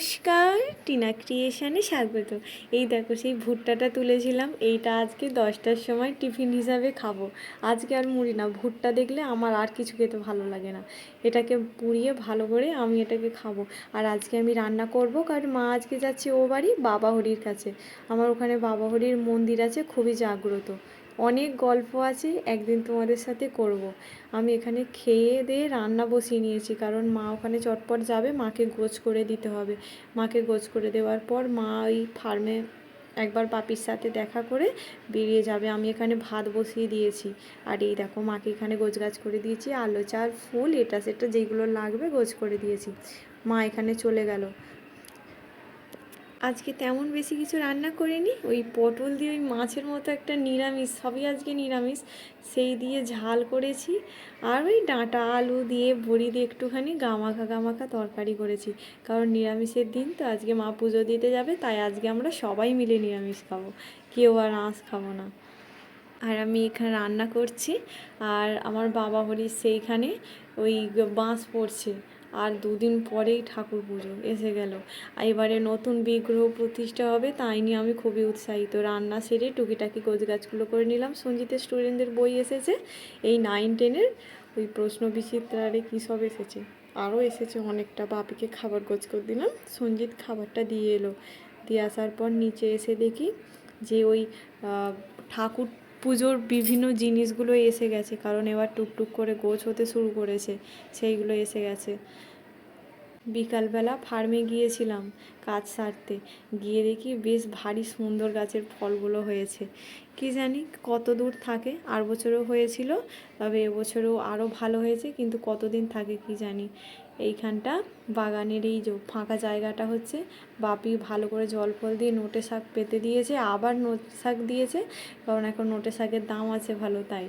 নমস্কার, টিনা ক্রিয়েশনে স্বাগত। এই দেখো সেই ভুট্টাটা তুলেছিলাম, এইটা আজকে 10টার সময় টিফিন হিসাবে খাবো। আজকে আর মুড়ি না, ভুট্টা দেখলে আমার আর কিছু খেতে ভালো লাগে না। এটাকে পুড়িয়ে ভালো করে আমি এটাকে খাবো। আর আজকে আমি রান্না করব, কারণ মা আজকে যাচ্ছে ও বাড়ি বাবা হরির কাছে। আমার ওখানে বাবা হরির মন্দির আছে, খুবই জাগ্রত। অনেক গল্প আছে, একদিন তোমাদের সাথে করব। আমি এখানে খেয়ে দিয়ে রান্না বসিয়ে নিয়েছি, কারণ মা ওখানে চটপট যাবে, মাকে গোছ করে দিতে হবে। মাকে গোছ করে দেওয়ার পর মা ওই ফার্মে একবার বাপির সাথে দেখা করে বেরিয়ে যাবে। আমি এখানে ভাত বসিয়ে দিয়েছি। আর এই দেখো মাকে এখানে গোছগাছ করে দিয়েছি, আলু চাল ফুল এটা সেটা যেগুলো লাগবে গোছ করে দিয়েছি। মা এখানে চলে গেল। আজকে তেমন বেশি কিছু রান্না করিনি, ওই পটল দিয়ে ওই মাছের মতো একটা নিরামিষ, সবই আজকে নিরামিষ, সেই দিয়ে ঝাল করেছি। আর ওই ডাঁটা আলু দিয়ে বড়ি দিয়ে একটুখানি গামাখা গামাখা তরকারি করেছি, কারণ নিরামিষের দিন তো, আজকে মা পুজো দিতে যাবে, তাই আজকে আমরা সবাই মিলে নিরামিষ খাবো, কেউ আর আঁশ খাবো না। আর আমি এখানে রান্না করছি, আর আমার বাবা হরির সেইখানে ওই বাঁশ পড়ছে। আর 2 দিন পরেই ঠাকুর পুজো এসে গেল। এবারে নতুন বিগ্রহ প্রতিষ্ঠা হবে, তাই নিয়ে আমি খুবই উৎসাহিত। রান্না সেরে টুকিটাকি গোছগাছগুলো করে নিলাম। সঞ্জিতের স্টুডেন্টদের বই এসেছে, এই 9-10-এর ওই প্রশ্ন বিচিত্রারে কী সব এসেছে, আরও এসেছে অনেকটা। বাপিকে খাবার গোছ করে দিলাম, সঞ্জিত খাবারটা দিয়ে এলো। দিয়ে আসার পর নিচে এসে দেখি যে ওই ঠাকুর পুজোর বিভিন্ন জিনিসগুলো এসে গেছে, কারণ এবার টুকটুক করে গোছ হতে শুরু করেছে, সেইগুলো এসে গেছে। বিকালবেলা ফার্মে গিয়েছিলাম কাজ সারতে, গিয়ে দেখি বেশ ভারী সুন্দর গাছের ফলগুলো হয়েছে। কি জানি কত দূর থাকে, আর বছরও হয়েছিল, তবে এবছরও আরও ভালো হয়েছে, কিন্তু কতদিন থাকে কি জানি। এইখানটা বাগানের এই যে ফাঁকা জায়গাটা হচ্ছে, বাপি ভালো করে জল ফল দিয়ে নোটে শাক পেতে দিয়েছে, আবার নোটে শাক দিয়েছে, কারণ এখন নোটে শাকের দাম আছে ভালো, তাই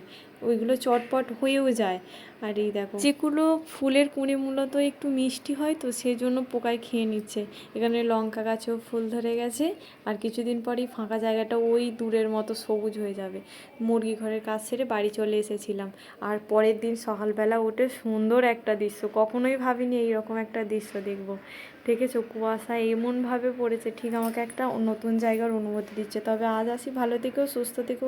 ওইগুলো চটপট হয়েও যায়। আর এই দেখো যেগুলো ফুলের কুঁড়ি মূলত একটু মিষ্টি হয়, তো সেই জন্য পোকায় খেয়ে নিচ্ছে। এখানে লঙ্কা গাছেও ফুল ধরে গেছে, আর কিছুদিন পরেই ফাঁকা জায়গাটা ওই দূরের মতো সবুজ হয়ে যাবে। মুরগি ঘরের কাজ সেরে বাড়ি চলে এসেছিলাম, আর পরের দিন সকালবেলা উঠে সুন্দর একটা দৃশ্য, কখনোই ভাবিনি এইরকম একটা দৃশ্য দেখব। দেখেছো কুয়াশা এমনভাবে পড়েছে, ঠিক আমাকে একটা নতুন জায়গার অনুভূতি দিচ্ছে। তবে আজ আসি, ভালো থেকো, সুস্থ থেকো।